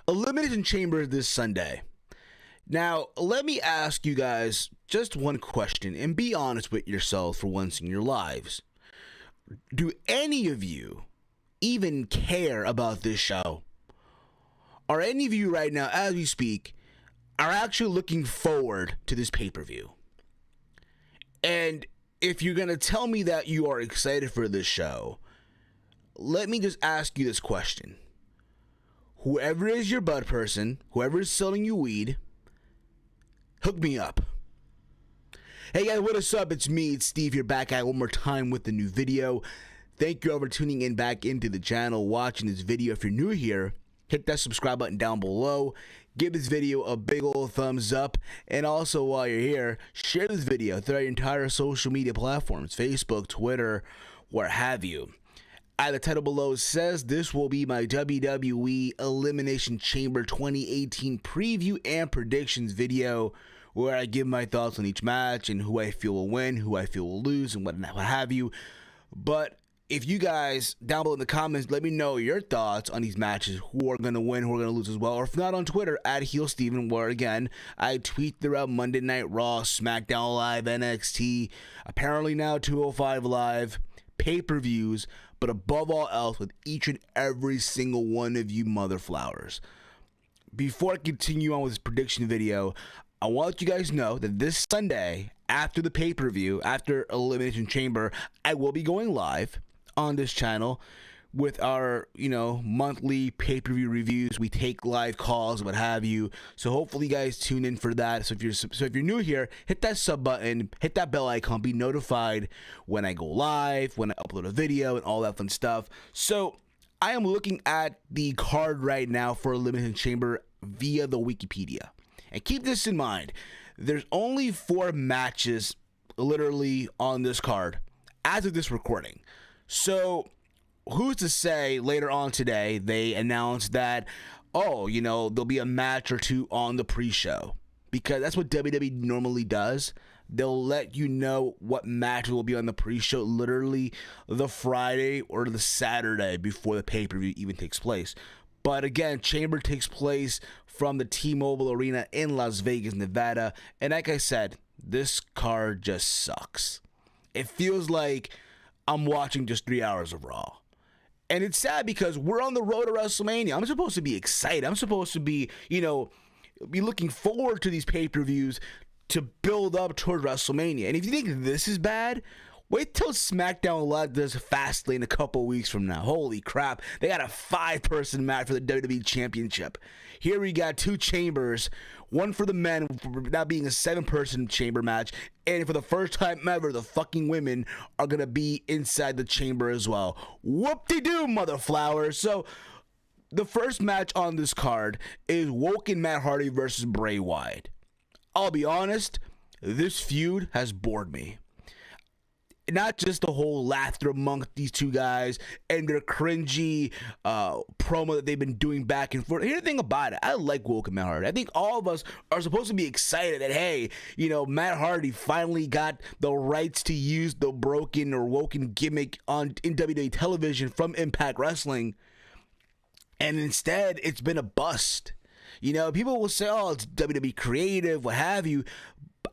Elimination Chamber this Sunday. Now, let me ask you guys just one question and be honest with yourselves for once in your lives. Do any of you even care about this show? Are any of you right now, as we speak, are actually looking forward to this pay-per-view? And if you're going to tell me that you are excited for this show, let me just ask you this question. Whoever is your bud person, whoever is selling you weed, hook me up. Hey guys, what is up? It's me, it's Steve here, back at one more time with a new video. Thank you all for tuning in back into the channel, watching this video. If you're new here, hit that subscribe button down below. Give this video a big old thumbs up. And also, while you're here, share this video throughout your entire social media platforms, Facebook, Twitter, what have you. The title below says this will be my WWE Elimination Chamber 2018 preview and predictions video, where I give my thoughts on each match and who I feel will win, who I feel will lose, and what have you. But if you guys down below in the comments, let me know your thoughts on these matches, who are going to win, who are going to lose as well. Or if not, on Twitter, @HeelSteven, where again, I tweet throughout Monday Night Raw, SmackDown Live, NXT, apparently now 205 Live, pay-per-views, but above all else with each and every single one of you mother flowers. Before I continue on with this prediction video, I want to let you guys know that this Sunday, after the pay-per-view, after Elimination Chamber, I will be going live on this channel with our, monthly pay-per-view reviews. We take live calls, what have you. So hopefully you guys tune in for that. So if you're new here, hit that sub button, hit that bell icon, be notified when I go live, when I upload a video, and all that fun stuff. So I am looking at the card right now for Elimination Chamber via the Wikipedia. And keep this in mind, there's only 4 matches literally on this card as of this recording. So who's to say later on today they announce that, there'll be a match or two on the pre-show, because that's what WWE normally does. They'll let you know what match will be on the pre-show literally the Friday or the Saturday before the pay-per-view even takes place. But again, Chamber takes place from the T-Mobile Arena in Las Vegas, Nevada. And like I said, this card just sucks. It feels like I'm watching just 3 hours of Raw. And it's sad because we're on the road to WrestleMania. I'm supposed to be excited. I'm supposed to be, be looking forward to these pay-per-views to build up toward WrestleMania. And if you think this is bad, wait till SmackDown Live does Fastlane a couple weeks from now. Holy crap. They got a 5-person match for the WWE Championship. Here we got 2 chambers, one for the men, now being a 7-person chamber match. And for the first time ever, the fucking women are going to be inside the chamber as well. Whoop-de-doo, mother flowers. So the first match on this card is Woken Matt Hardy versus Bray Wyatt. I'll be honest, this feud has bored me. Not just the whole laughter among these two guys and their cringy promo that they've been doing back and forth. Here's the thing about it. I like Woken Matt Hardy. I think all of us are supposed to be excited that, hey, Matt Hardy finally got the rights to use the broken or Woken gimmick in WWE television from Impact Wrestling. And instead, it's been a bust. People will say, it's WWE creative, what have you.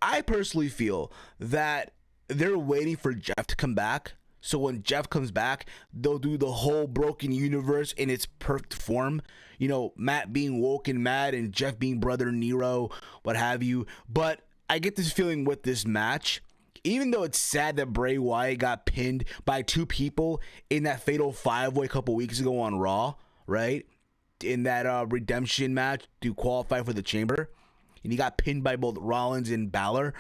I personally feel that they're waiting for Jeff to come back. So when Jeff comes back, they'll do the whole broken universe in its perfect form. Matt being Woken Matt and Jeff being Brother Nero, what have you. But I get this feeling with this match, even though it's sad that Bray Wyatt got pinned by 2 people in that fatal 5-way a couple weeks ago on Raw, right? In that redemption match to qualify for the Chamber. And he got pinned by both Rollins and Bálor.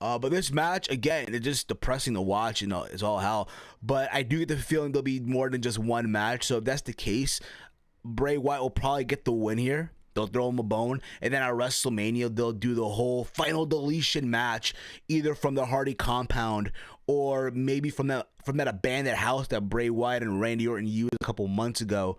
But this match, again, it's just depressing to watch, it's all hell. But I do get the feeling there'll be more than just one match. So if that's the case, Bray Wyatt will probably get the win here. They'll throw him a bone. And then at WrestleMania, they'll do the whole final deletion match, either from the Hardy compound or maybe from that abandoned house that Bray Wyatt and Randy Orton used a couple months ago.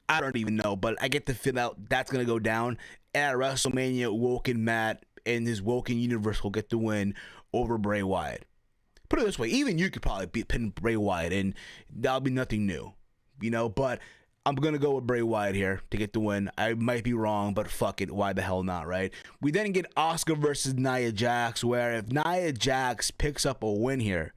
I don't even know, but I get the feel out that's going to go down. And at WrestleMania, Woken Matt and his Woken universe will get the win over Bray Wyatt. Put it this way, even you could probably pin Bray Wyatt, and that'll be nothing new, But I'm going to go with Bray Wyatt here to get the win. I might be wrong, but fuck it. Why the hell not, right? We then get Asuka versus Nia Jax, where if Nia Jax picks up a win here,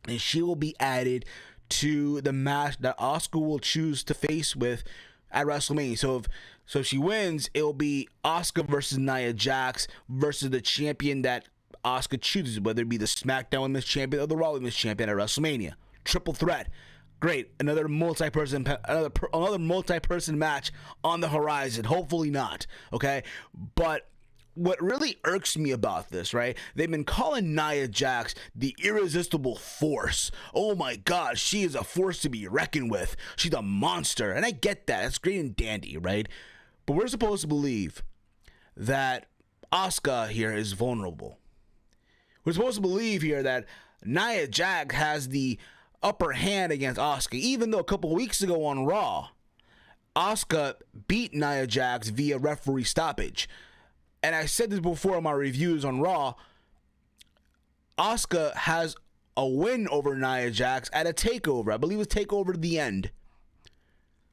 then she will be added to the match that Asuka will choose to face with at WrestleMania. So if she wins, it will be Asuka versus Nia Jax versus the champion that Asuka chooses, whether it be the SmackDown Women's Champion or the Raw Women's Champion at WrestleMania. Triple threat. Great. Another multi-person match on the horizon. Hopefully not. Okay? But what really irks me about this, right? They've been calling Nia Jax the irresistible force. Oh my God, she is a force to be reckoned with. She's a monster. And I get that. It's great and dandy, right? But we're supposed to believe that Asuka here is vulnerable. We're supposed to believe here that Nia Jax has the upper hand against Asuka, even though a couple weeks ago on Raw, Asuka beat Nia Jax via referee stoppage. And I said this before in my reviews on Raw, Asuka has a win over Nia Jax at a takeover. I believe it's takeover to the end.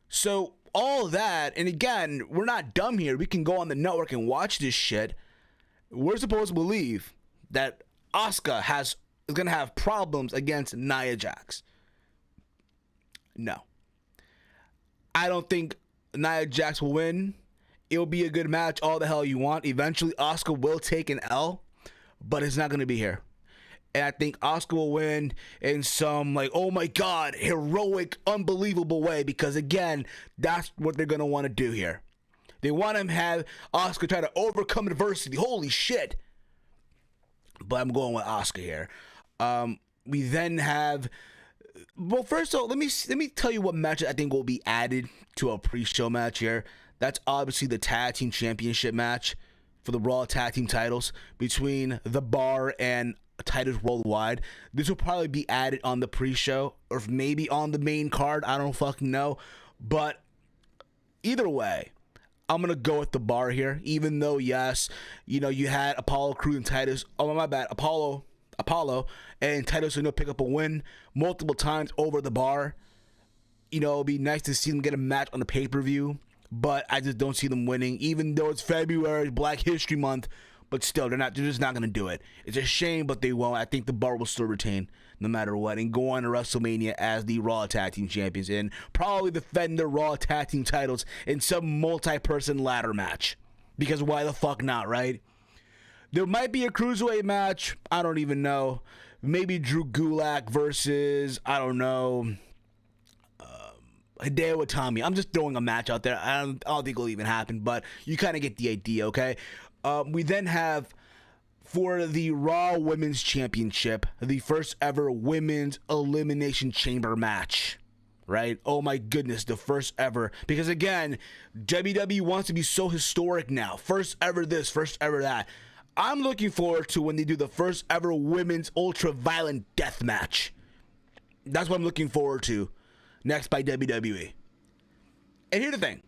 So all that, and again, we're not dumb here. We can go on the network and watch this shit. We're supposed to believe that Asuka is going to have problems against Nia Jax. No. I don't think Nia Jax will win. It'll be a good match, all the hell you want. Eventually, Asuka will take an L, but it's not going to be here. And I think Asuka will win in some, like, oh my God, heroic, unbelievable way. Because, again, that's what they're going to want to do here. They want to have Asuka try to overcome adversity. Holy shit. But I'm going with Asuka here. We then have... Well, first of all, let me tell you what matches I think will be added to a pre-show match here. That's obviously the Tag Team Championship match for the Raw Tag Team titles between The Bar and Titus Worldwide. This will probably be added on the pre-show or maybe on the main card. I don't fucking know. But either way, I'm going to go with The Bar here. Even though, yes, you know, you had Apollo Crews and Titus. Oh, my bad. Apollo and Titus will pick up a win multiple times over The Bar. You know, it'd be nice to see them get a match on the pay-per-view. But I just don't see them winning, even though it's February, Black History Month. But still, they're just not going to do it. It's a shame, but they won't. I think The Bar will still retain no matter what and go on to WrestleMania as the Raw Tag Team Champions and probably defend their Raw Tag Team titles in some multi-person ladder match. Because why the fuck not, right? There might be a Cruiserweight match. I don't even know. Maybe Drew Gulak versus, I don't know, Hideo Itami. I'm just throwing a match out there. I don't think it'll even happen, but you kind of get the idea, okay? We then have, for the Raw Women's Championship, the first ever Women's Elimination Chamber match, right? Oh my goodness, the first ever. Because again, WWE wants to be so historic now. First ever this, first ever that. I'm looking forward to when they do the first ever Women's Ultra Violent Death Match. That's what I'm looking forward to. Next by WWE. And here's the thing.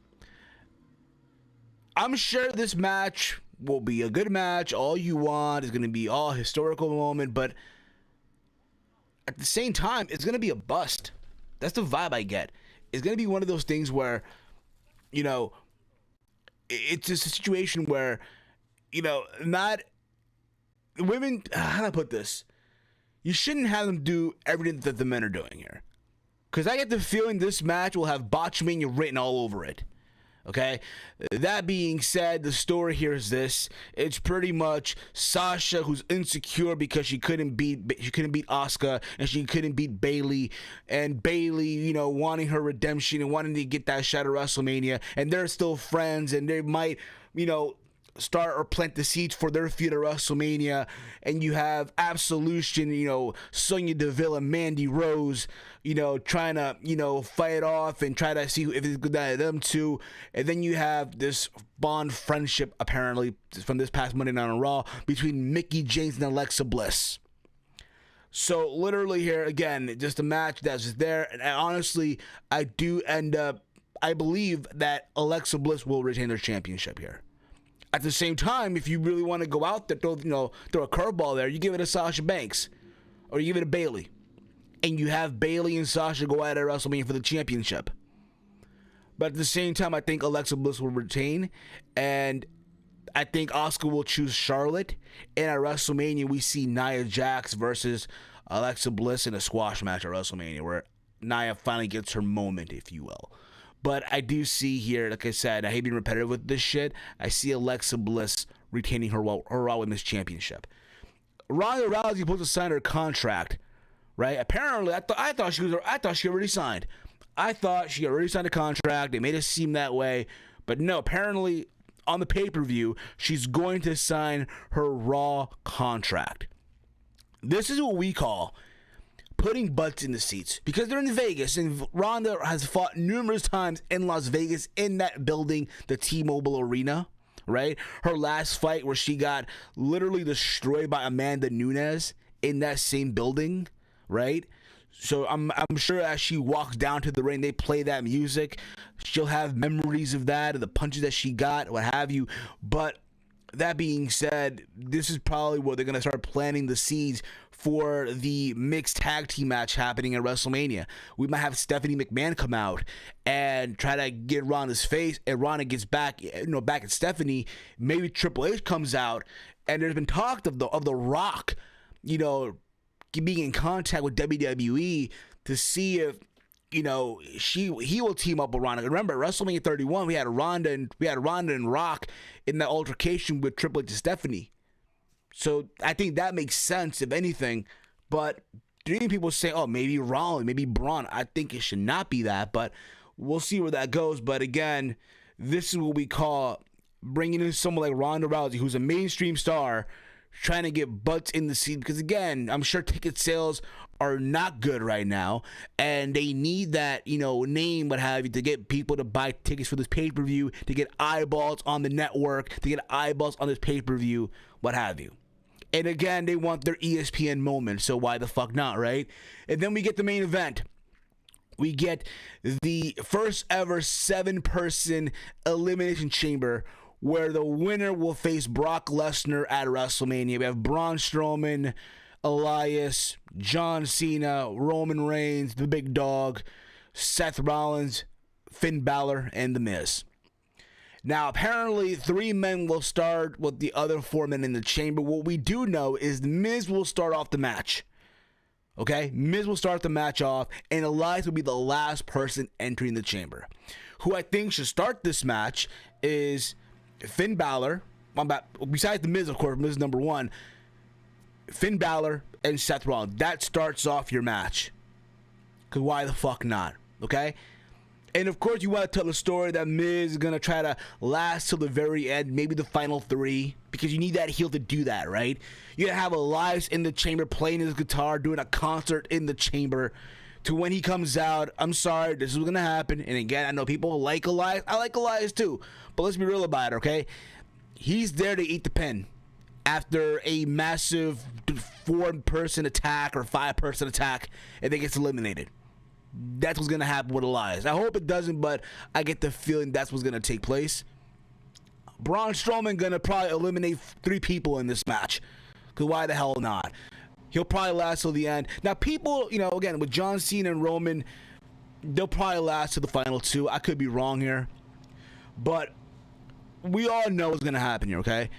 I'm sure this match will be a good match. All you want is going to be all historical moment. But at the same time, it's going to be a bust. That's the vibe I get. It's going to be one of those things where, you know, it's just a situation where, you know, not... Women... How do I put this? You shouldn't have them do everything that the men are doing here. Because I get the feeling this match will have Botchmania written all over it. Okay? That being said, the story here is this. It's pretty much Sasha who's insecure because she couldn't beat Asuka and she couldn't beat Bayley. And Bayley, you know, wanting her redemption and wanting to get that shot at WrestleMania. And they're still friends and they might, you know, start or plant the seeds for their feud at WrestleMania. And you have Absolution, you know, Sonya Deville and Mandy Rose, you know, trying to, you know, fight off and try to see if it's good at them two. And then you have this bond friendship, apparently, from this past Monday Night on Raw between Mickie James and Alexa Bliss. So literally here, again, just a match that's just there. And honestly, I believe that Alexa Bliss will retain their championship here. At the same time, if you really want to go out there, throw a curveball there, you give it to Sasha Banks. Or you give it to Bayley. And you have Bayley and Sasha go at WrestleMania for the championship. But at the same time, I think Alexa Bliss will retain, and I think Asuka will choose Charlotte. And at WrestleMania, we see Nia Jax versus Alexa Bliss in a squash match at WrestleMania, where Nia finally gets her moment, if you will. But I do see here, like I said, I hate being repetitive with this shit. I see Alexa Bliss retaining her Raw Women's Championship. Ronda Rousey supposed to sign her contract, right? Apparently, I thought she already signed. I thought she already signed a contract. They made it seem that way, but no. Apparently, on the pay-per-view, she's going to sign her Raw contract. This is what we call putting butts in the seats, because they're in Vegas, and Ronda has fought numerous times in Las Vegas in that building, the T-Mobile Arena, right? Her last fight where she got literally destroyed by Amanda Nunes in that same building, right? So I'm sure as she walks down to the ring, they play that music. She'll have memories of that, and the punches that she got, what have you. But that being said, this is probably where they're going to start planting the seeds for the mixed tag team match happening at WrestleMania. We might have Stephanie McMahon come out and try to get Ronda's face, and Ronda gets back, back at Stephanie. Maybe Triple H comes out, and there's been talk of the Rock, being in contact with WWE to see if he will team up with Ronda. Remember, WrestleMania 31, we had Ronda and Rock in that altercation with Triple H and Stephanie. So I think that makes sense, if anything. But many people say, oh, maybe Rollins, maybe Braun. I think it should not be that, but we'll see where that goes. But again, this is what we call bringing in someone like Ronda Rousey, who's a mainstream star, trying to get butts in the seat, because again, I'm sure ticket sales are not good right now, and they need that name, what have you, to get people to buy tickets for this pay-per-view, to get eyeballs on the network, to get eyeballs on this pay-per-view, what have you. And again, they want their ESPN moment, so why the fuck not, right? And then we get the main event. We get the first ever 7-person Elimination Chamber, where the winner will face Brock Lesnar at WrestleMania. We have Braun Strowman, Elias, John Cena, Roman Reigns, the Big Dog, Seth Rollins, Finn Bálor, and The Miz. Now, apparently, 3 men will start with the other 4 men in the chamber. What we do know is The Miz will start off the match. Okay? Miz will start the match off, and Elias will be the last person entering the chamber. Who I think should start this match is Finn Bálor, besides The Miz, of course, Miz is number 1, Finn Bálor and Seth Rollins. That starts off your match. Because why the fuck not? Okay? And of course, you want to tell the story that Miz is going to try to last till the very end, maybe the final 3, because you need that heel to do that, right? You got to have Elias in the chamber playing his guitar, doing a concert in the chamber, to when he comes out, I'm sorry, this is going to happen. And again, I know people like Elias. I like Elias too. But let's be real about it, okay? He's there to eat the pin after a massive 4-person attack or 5-person attack, and then gets eliminated. That's what's going to happen with Elias. I hope it doesn't, but I get the feeling that's what's going to take place. Braun Strowman going to probably eliminate 3 people in this match. Because why the hell not? He'll probably last till the end. Now, people, again, with John Cena and Roman, they'll probably last to the final 2. I could be wrong here. But we all know what's going to happen here, okay?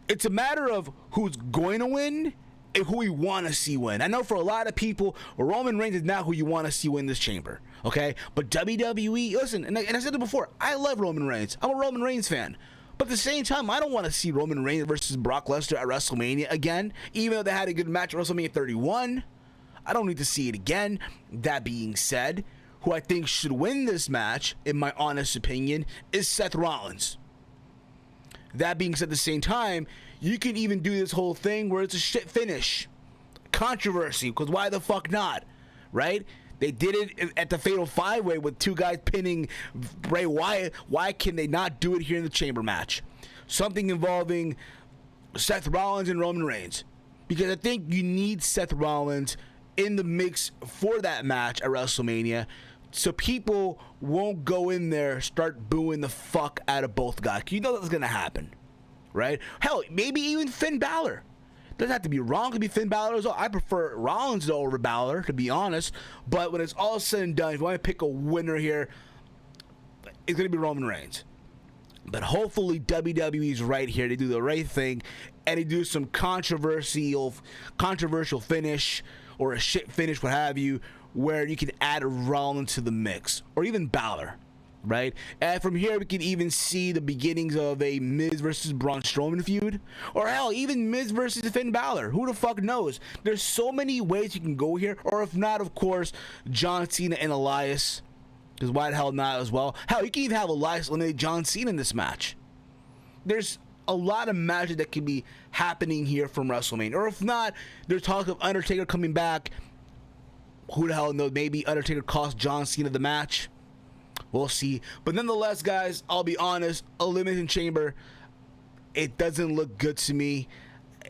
It's a matter of who's going to win and who we want to see win. I know for a lot of people, Roman Reigns is not who you want to see win this chamber, okay? But WWE, listen, and I said it before, I love Roman Reigns. I'm a Roman Reigns fan. But at the same time, I don't want to see Roman Reigns versus Brock Lesnar at WrestleMania again, even though they had a good match at WrestleMania 31. I don't need to see it again. That being said, who I think should win this match, in my honest opinion, is Seth Rollins. That being said, at the same time, you can even do this whole thing where it's a shit finish. Controversy, because why the fuck not, right? They did it at the Fatal 5-Way with 2 guys pinning Bray Wyatt. Why can they not do it here in the chamber match? Something involving Seth Rollins and Roman Reigns. Because I think you need Seth Rollins in the mix for that match at WrestleMania, so people won't go in there, start booing the fuck out of both guys. You know that's going to happen, right? Hell, maybe even Finn Bálor. Doesn't have to be wrong. It could be Finn Bálor as well. I prefer Rollins over Bálor, to be honest. But when it's all said and done, if you want to pick a winner here, it's going to be Roman Reigns. But hopefully WWE's right here. They do the right thing and they do some controversial finish or a shit finish, what have you, where you can add Rollins to the mix or even Bálor, right? And from here we can even see the beginnings of a Miz versus Braun Strowman feud, or hell, even Miz versus Finn Bálor. Who the fuck knows? There's so many ways you can go here. Or if not, of course, John Cena and Elias. Because why the hell not as well? Hell, you can even have Elias eliminate John Cena in this match. There's a lot of magic that could be happening here from WrestleMania. Or if not, there's talk of Undertaker coming back. Who the hell knows? Maybe Undertaker cost John Cena the match. We'll see. But nonetheless, guys, I'll be honest. Elimination Chamber, it doesn't look good to me.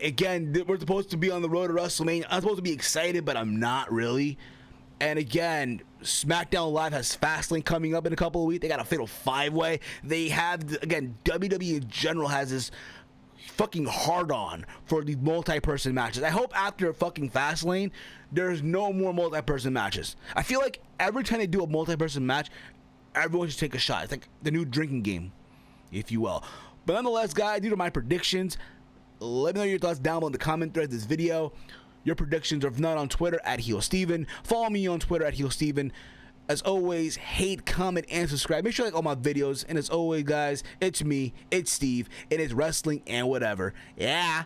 Again, we're supposed to be on the road to WrestleMania. I'm supposed to be excited, but I'm not really. And again, SmackDown Live has Fastlane coming up in a couple of weeks. They got a Fatal 5-Way. They have, again, WWE in general has this fucking hard-on for these multi-person matches. I hope after fucking Fastlane, there's no more multi-person matches. I feel like every time they do a multi-person match, everyone should take a shot. It's like the new drinking game, if you will. But nonetheless, guys, these are my predictions. Let me know your thoughts down below in the comment thread of this video. Your predictions are, if not, on Twitter at HeelSteven. Follow me on Twitter at HeelSteven. As always, hate, comment, and subscribe. Make sure you like all my videos. And as always, guys, it's me, it's Steve, and it's wrestling and whatever. Yeah.